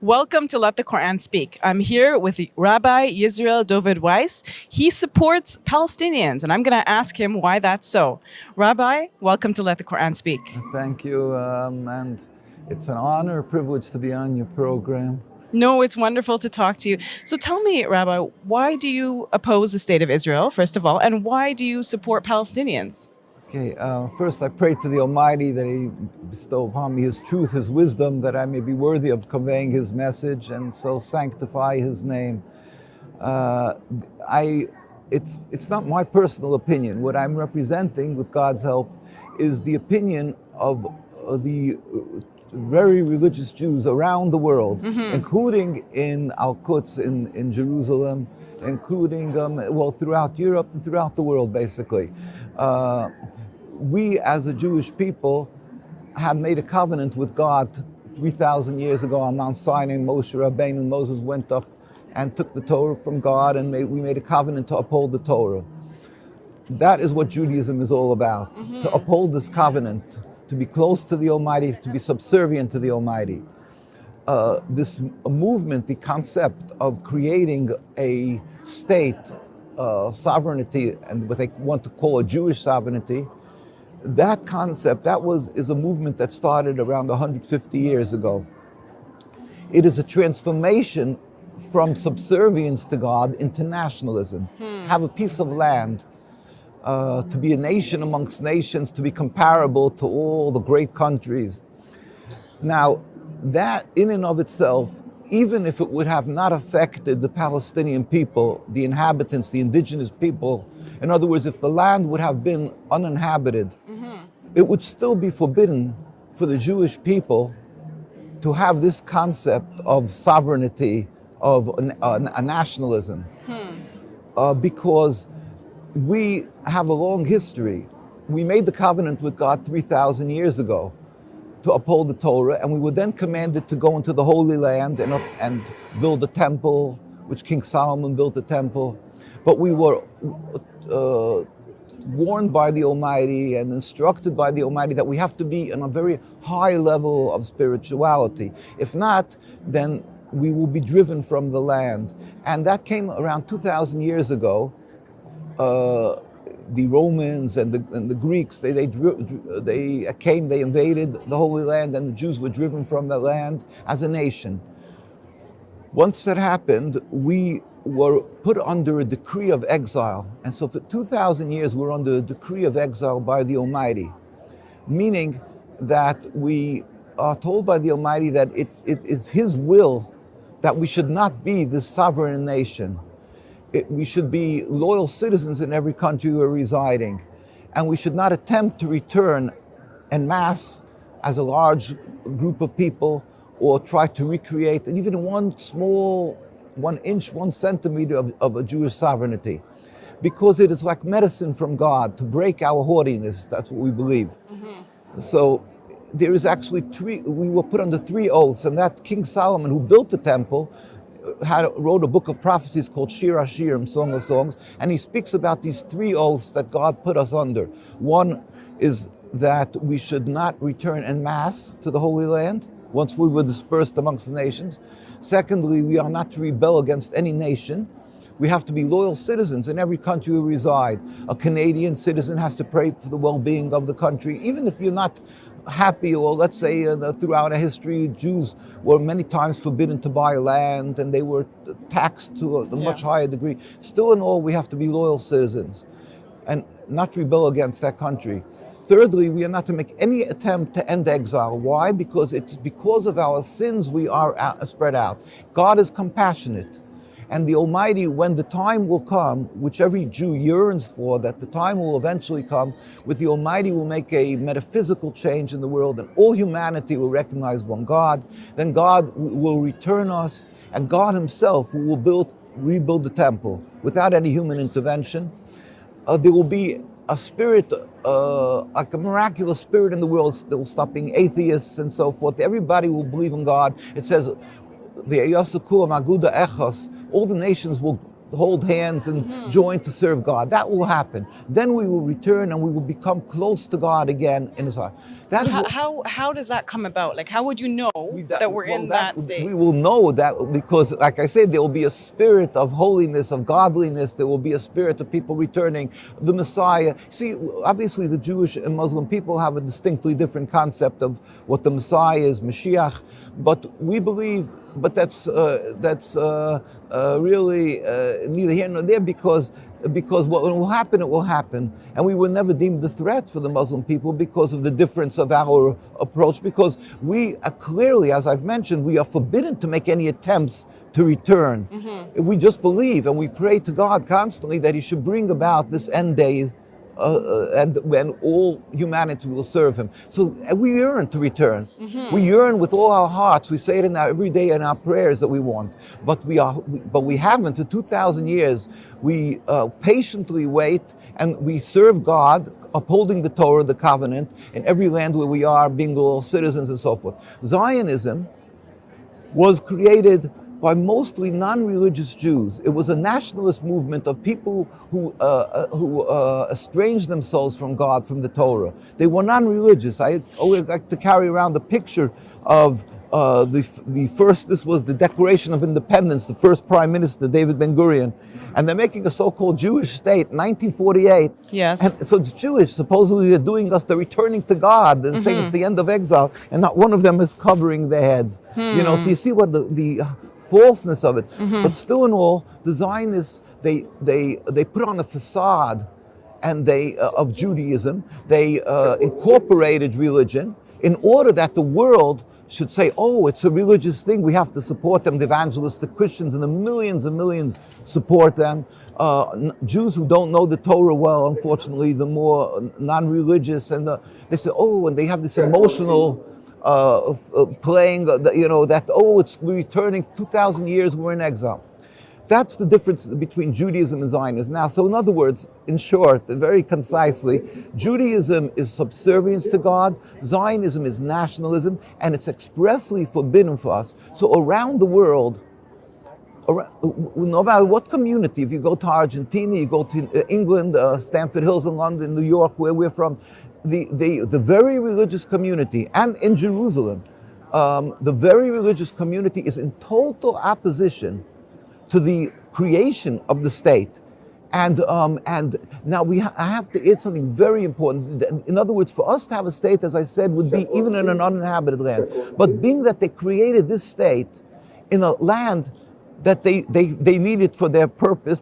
Welcome to Let the Quran Speak. I'm here with Rabbi Yisroel Dovid Weiss. He supports Palestinians, and I'm going to ask him why that's so. Rabbi, welcome to Let the Quran Speak. Thank you, and it's an honor, a privilege to be on your program. No, it's wonderful to talk to you. So tell me, Rabbi, why do you oppose the state of Israel, first of all, and why do you support Palestinians? Okay, first I pray to the Almighty that He bestow upon me His truth, His wisdom, that I may be worthy of conveying His message and so sanctify His name. It's not my personal opinion. What I'm representing, with God's help, is the opinion of the very religious Jews around the world, including in Al-Quds in Jerusalem, including throughout Europe and throughout the world, basically. We, as a Jewish people, have made a covenant with God 3,000 years ago on Mount Sinai. Moses went up and took the Torah from God, and we made a covenant to uphold the Torah. That is what Judaism is all about, to uphold this covenant, to be close to the Almighty, to be subservient to the Almighty. This movement, the concept of creating a state sovereignty, and what they want to call a Jewish sovereignty, that concept, is a movement that started around 150 years ago. It is a transformation from subservience to God into nationalism. Have a piece of land, to be a nation amongst nations, to be comparable to all the great countries. Now, that in and of itself, even if it would have not affected the Palestinian people, the inhabitants, the indigenous people, in other words, if the land would have been uninhabited, it would still be forbidden for the Jewish people to have this concept of sovereignty, of a nationalism, because we have a long history. We made the covenant with God 3,000 years ago to uphold the Torah, and we were then commanded to go into the Holy Land and build a temple, which King Solomon built a temple. But we were warned by the Almighty and instructed by the Almighty that we have to be on a very high level of spirituality. If not, then we will be driven from the land. And that came around 2,000 years ago. The Romans and the Greeks, they came, they invaded the Holy Land, and the Jews were driven from the land as a nation. Once that happened, we were put under a decree of exile. And so for 2,000 years, we're under a decree of exile by the Almighty, meaning that we are told by the Almighty that it is His will that we should not be this sovereign nation. We should be loyal citizens in every country we're residing, and we should not attempt to return en masse as a large group of people, or try to recreate even one small 1 inch, 1 centimeter of a Jewish sovereignty, because it is like medicine from God to break our haughtiness. That's what we believe. So there is actually we were put under 3 oaths, and that King Solomon, who built the temple, wrote a book of prophecies called Shir HaShirim, Song of Songs, and he speaks about these 3 oaths that God put us under. One is that we should not return en masse to the Holy Land once we were dispersed amongst the nations. Secondly, we are not to rebel against any nation. We have to be loyal citizens in every country we reside. A Canadian citizen has to pray for the well-being of the country, even if you're not happy, or let's say throughout our history, Jews were many times forbidden to buy land, and they were taxed to a much higher degree. Still in all, we have to be loyal citizens and not rebel against that country. Thirdly, we are not to make any attempt to end exile. Why? Because it's because of our sins we are spread out. God is compassionate. And the Almighty, when the time will come, which every Jew yearns for, that the time will eventually come, with the Almighty will make a metaphysical change in the world, and all humanity will recognize one God. Then God will return us, and God Himself will rebuild the temple without any human intervention. There will be a spirit, like a miraculous spirit in the world that will stop being atheists and so forth. Everybody will believe in God. It says, all the nations will hold hands and join to serve God. That will happen. Then we will return and we will become close to God again in His heart. That is how does that come about? Like, how would you know that we're in that state? We will know that because, like I said, there will be a spirit of holiness, of godliness. There will be a spirit of people returning. The Messiah. See, obviously the Jewish and Muslim people have a distinctly different concept of what the Messiah is, Mashiach. But we believe, but that's really neither here nor there, because what will happen, it will happen. And we were never deemed a threat for the Muslim people because of the difference of our approach, because we are clearly, as I've mentioned, we are forbidden to make any attempts to return. We just believe and we pray to God constantly that He should bring about this end day and when all humanity will serve Him. So we yearn to return. We yearn with all our hearts. We say it every day in our prayers that we want. But we haven't. For 2,000 years, we patiently wait and we serve God, upholding the Torah, the covenant, in every land where we are, being loyal citizens and so forth. Zionism was created by mostly non-religious Jews. It was a nationalist movement of people who estranged themselves from God, from the Torah. They were non-religious. I always like to carry around a picture of the first, this was the Declaration of Independence, the first Prime Minister, David Ben-Gurion, and they're making a so-called Jewish state, 1948. Yes. And so it's Jewish. Supposedly they're returning to God. They're saying it's the end of exile, and not one of them is covering their heads. You know, so you see what the falseness of it. But still in all, the Zionists, they put on a facade and of Judaism. They incorporated religion in order that the world should say, oh, it's a religious thing, we have to support them. The evangelistic Christians and the millions and millions support them. Jews who don't know the Torah well, unfortunately, the more non-religious, and they say, oh, and they have this emotional playing, we're returning 2,000 years, we're in exile. That's the difference between Judaism and Zionism. Now, so in other words, in short, and very concisely, Judaism is subservience to God, Zionism is nationalism, and it's expressly forbidden for us. So around the world, no matter what community, if you go to Argentina, you go to England, Stamford Hills in London, New York, where we're from, the very religious community, and in Jerusalem, the very religious community is in total opposition to the creation of the state. And now I have to add something very important. In other words, for us to have a state, as I said, would be even in an uninhabited land. But being that they created this state in a land that they needed for their purpose,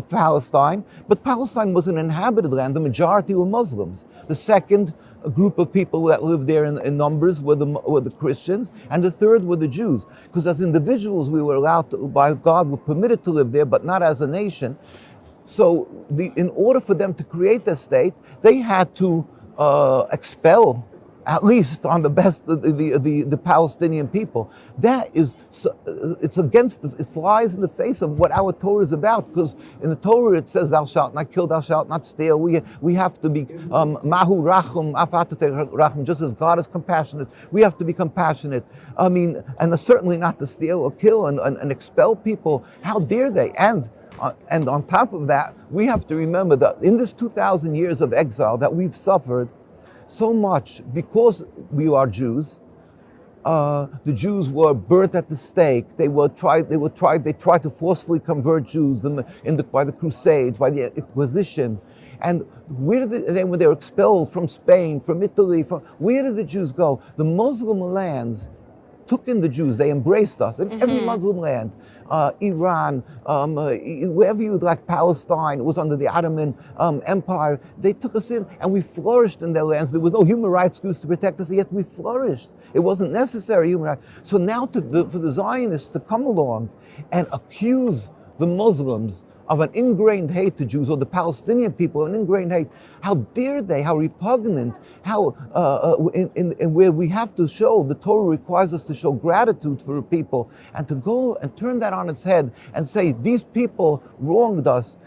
Palestine, but Palestine was an inhabited land. The majority were Muslims. The second group of people that lived there in numbers were the Christians, and the third were the Jews. Because as individuals, we were allowed to, by God, were permitted to live there, but not as a nation. So in order for them to create their state, they had to expel, at least on the best, the Palestinian people. That is, it's against, it flies in the face of what our Torah is about, because in the Torah it says, thou shalt not kill, thou shalt not steal. We have to be, mahu rachum, afatate rachum, just as God is compassionate, we have to be compassionate. I mean, and certainly not to steal or kill and expel people. How dare they? And on top of that, we have to remember that in this 2,000 years of exile that we've suffered, so much because we are Jews. The Jews were burnt at the stake. They tried to forcefully convert Jews by the Crusades, by the Inquisition. And when they were expelled from Spain, from Italy, where did the Jews go? The Muslim lands took in the Jews. They embraced us in every Muslim land. Iran, wherever you would like, Palestine, it was under the Ottoman Empire. They took us in and we flourished in their lands. There was no human rights groups to protect us, yet we flourished. It wasn't necessary, human rights. So now for the Zionists to come along and accuse the Muslims of an ingrained hate to Jews, or the Palestinian people, an ingrained hate. How dare they? How repugnant? How in where we have to show, the Torah requires us to show gratitude for people, and to go and turn that on its head and say these people wronged us.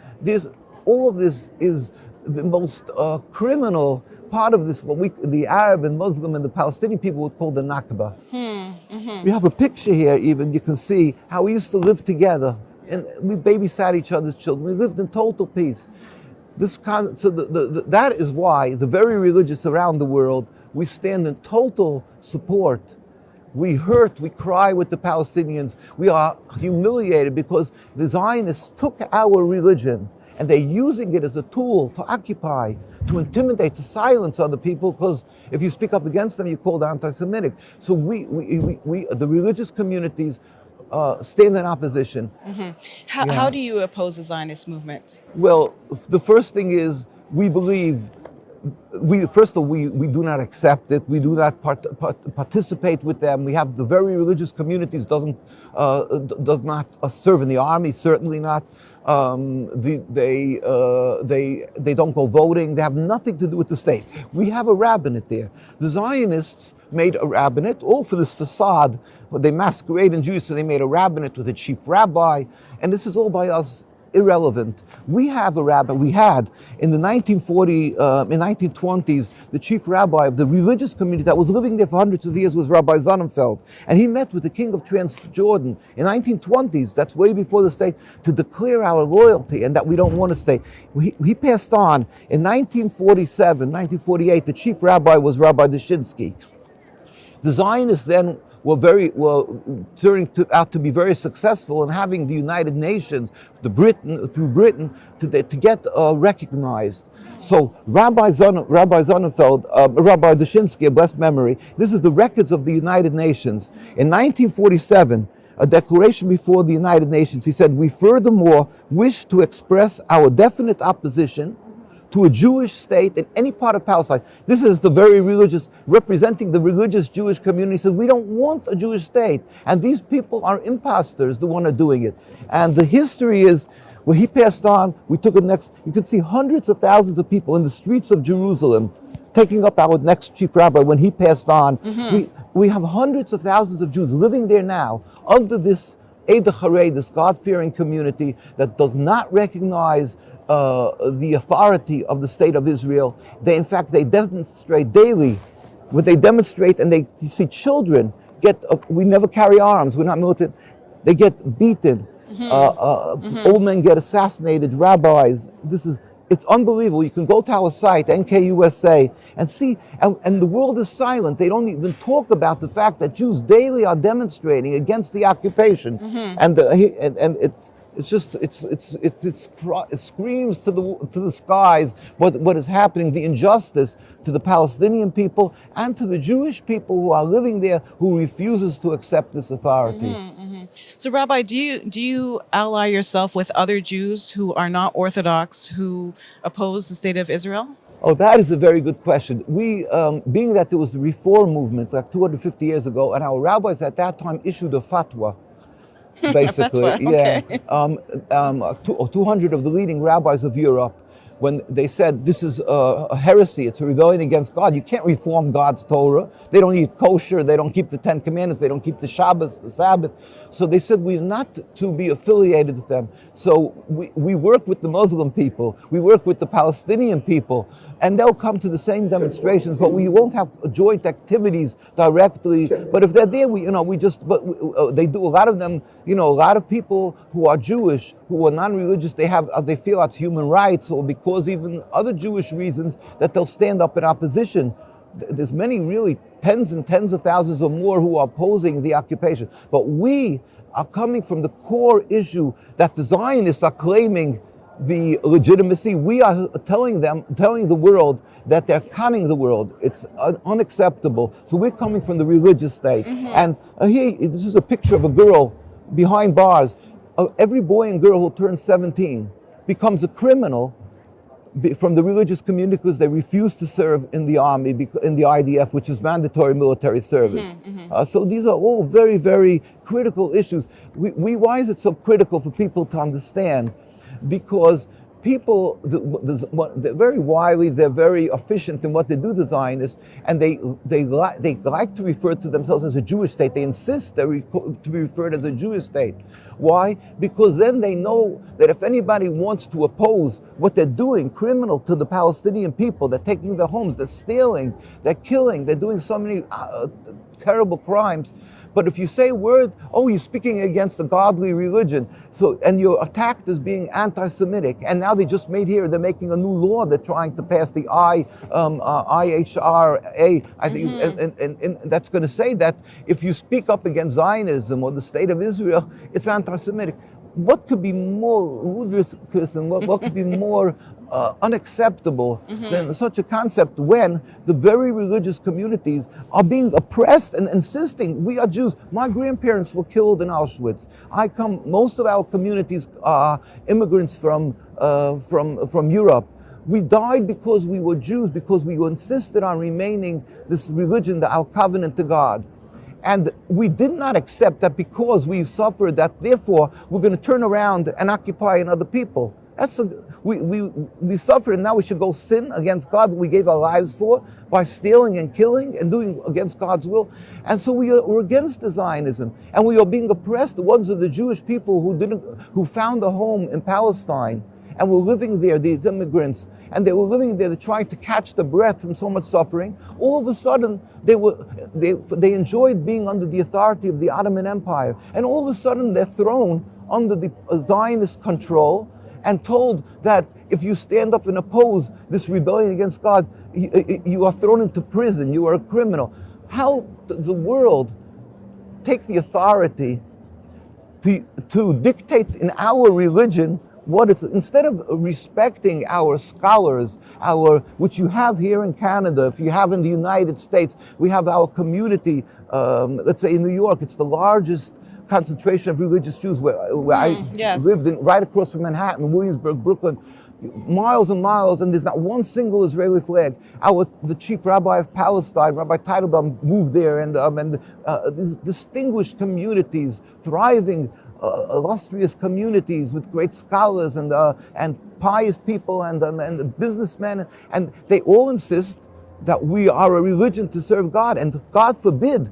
All of this is the most criminal part of this. What the Arab and Muslim and the Palestinian people would call the Nakba. We have a picture here. Even you can see how we used to live together. and we babysat each other's children. We lived in total peace. That is why the very religious around the world, we stand in total support. We hurt, we cry with the Palestinians. We are humiliated because the Zionists took our religion and they're using it as a tool to occupy, to intimidate, to silence other people, because if you speak up against them, you're called anti-Semitic. So we the religious communities, stand in opposition. How do you oppose the Zionist movement? Well, the first thing is we believe, first of all, we do not accept it. We do not participate with them. We have the very religious communities does not serve in the army, certainly not. They don't go voting. They have nothing to do with the state. We have a rabbinate there. The Zionists made a rabbinate, all for this facade. They masquerade in Jews, so they made a rabbinate with a chief rabbi, and this is all by us irrelevant. We have a rabbi. We had in the 1920s, the chief rabbi of the religious community that was living there for hundreds of years was Rabbi Sonnenfeld, and he met with the king of Transjordan in 1920s. That's way before the state, to declare our loyalty and that we don't want to stay. He passed on in 1947, 1948. The chief rabbi was Rabbi Dushinsky. The Zionists then were turning out to be very successful in having the United Nations, through Britain, to get recognized. So Rabbi Sonnenfeld, Rabbi Dushinsky, blessed memory, this is the records of the United Nations. In 1947, a declaration before the United Nations, he said, "We furthermore wish to express our definite opposition to a Jewish state in any part of Palestine." This is the very religious, representing the religious Jewish community, says we don't want a Jewish state. And these people are imposters, the one are doing it. And the history is, when he passed on, we took it next, you can see hundreds of thousands of people in the streets of Jerusalem taking up our next chief rabbi when he passed on. We have hundreds of thousands of Jews living there now under this Eid HaCharei, this God-fearing community that does not recognize the authority of the state of Israel. They demonstrate daily. When they demonstrate and you see children we never carry arms, we're not military, they get beaten. Old men get assassinated, rabbis. It's unbelievable. You can go to our site, NKUSA, and see, and the world is silent. They don't even talk about the fact that Jews daily are demonstrating against the occupation. And it screams to the skies what is happening, the injustice to the Palestinian people and to the Jewish people who are living there, who refuses to accept this authority. So, Rabbi, do you ally yourself with other Jews who are not Orthodox, who oppose the state of Israel? Oh, that is a very good question. We, being that there was the Reform movement like 250 years ago, and our rabbis at that time issued a fatwa, basically. Okay. 200 of the leading rabbis of Europe, when they said this is a heresy, it's a rebellion against God. You can't reform God's Torah. They don't eat kosher, they don't keep the 10 Commandments, they don't keep the Shabbos, the Sabbath. So they said we're not to be affiliated with them. So we work with the Muslim people, we work with the Palestinian people, and they'll come to the same demonstrations, but we won't have joint activities directly. But if they're there, they do. A lot of them, a lot of people who are Jewish, who are non-religious, they feel it's human rights, or because even other Jewish reasons, that they'll stand up in opposition. There's many, really tens and tens of thousands or more who are opposing the occupation. But we are coming from the core issue that the Zionists are claiming the legitimacy. We are telling the world that they're conning the world. It's unacceptable. So we're coming from the religious state. And here, this is a picture of a girl behind bars. Every boy and girl who turns 17 becomes a criminal from the religious community because they refuse to serve in the army, in the IDF, which is mandatory military service. So these are all very, very critical issues. Why is it so critical for people to understand? Because people, they're very wily, they're very efficient in what they do, the Zionists, and they like to refer to themselves as a Jewish state. They insist to be referred as a Jewish state. Why? Because then they know that if anybody wants to oppose what they're doing, criminal to the Palestinian people, they're taking their homes, they're stealing, they're killing, they're doing so many terrible crimes. But if you say a word, oh, you're speaking against a godly religion, so, and you're attacked as being anti-Semitic. And now they just made here, they're making a new law. They're trying to pass the IHRA, I think, and that's going to say that if you speak up against Zionism or the state of Israel, it's anti-Semitic. What could be more ludicrous and what could be more unacceptable than such a concept when the very religious communities are being oppressed and insisting, we are Jews. My grandparents were killed in Auschwitz. Most of our communities are immigrants from Europe. We died because we were Jews, because we insisted on remaining this religion, our covenant to God. And we did not accept that because we suffered, that therefore we're going to turn around and occupy another people. We suffered, and now we should go sin against God that we gave our lives for by stealing and killing and doing against God's will. And so we're against the Zionism, and we are being oppressed. The ones of the Jewish people who found a home in Palestine and were living there, these immigrants, and they were living there, trying to catch the breath from so much suffering. All of a sudden, they enjoyed being under the authority of the Ottoman Empire, and all of a sudden they're thrown under the Zionist control and told that if you stand up and oppose this rebellion against God, you are thrown into prison, you are a criminal. How does the world take the authority to dictate in our religion what it's, instead of respecting our scholars, which you have here in Canada, if you have in the United States, we have our community, let's say in New York, it's the largest concentration of religious Jews where I lived right across from Manhattan, Williamsburg, Brooklyn, miles and miles, and there's not one single Israeli flag. The chief rabbi of Palestine, Rabbi Teitelbaum, moved there, and these distinguished communities, thriving, illustrious communities with great scholars and pious people and businessmen, and they all insist that we are a religion to serve God, and God forbid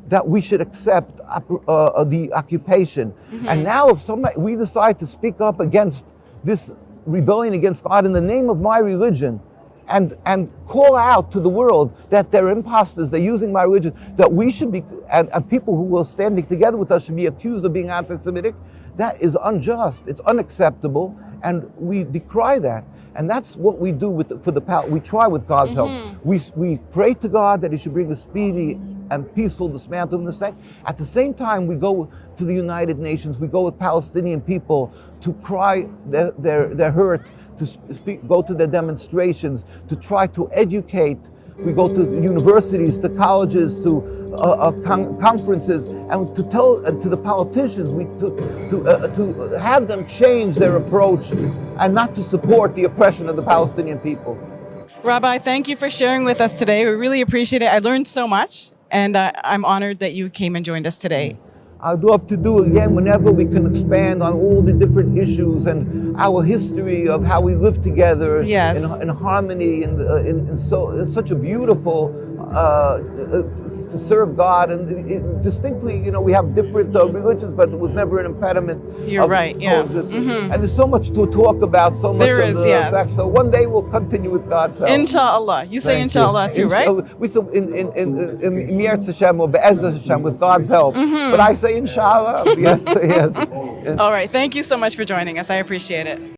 that we should accept the occupation. And now if we decide to speak up against this rebellion against God in the name of my religion, and call out to the world that they're imposters, they're using my religion, that we should be, and people who are standing together with us should be accused of being anti-Semitic, that is unjust, it's unacceptable, and we decry that. And that's what we do we try with God's help. We pray to God that He should bring a speedy and peaceful dismantling of the state. At the same time, we go to the United Nations, we go with Palestinian people to cry their hurt, to go to their demonstrations, to try to educate. We go to universities, to colleges, to conferences, and to tell to the politicians, to have them change their approach and not to support the oppression of the Palestinian people. Rabbi, thank you for sharing with us today. We really appreciate it. I learned so much, and I'm honored that you came and joined us today. I'd love to do it again whenever we can expand on all the different issues and our history of how we live together in harmony and in such a beautiful to serve God, and distinctly, we have different religions, but it was never an impediment. You're right, yeah. And there's so much to talk about, so much of the facts. So one day we'll continue with God's help. Inshallah. You say inshallah too, right? We say in Yearn Hashem or Be'ez Hashem with God's help. But I say inshallah. Yes. All right. Thank you so much for joining us. I appreciate it.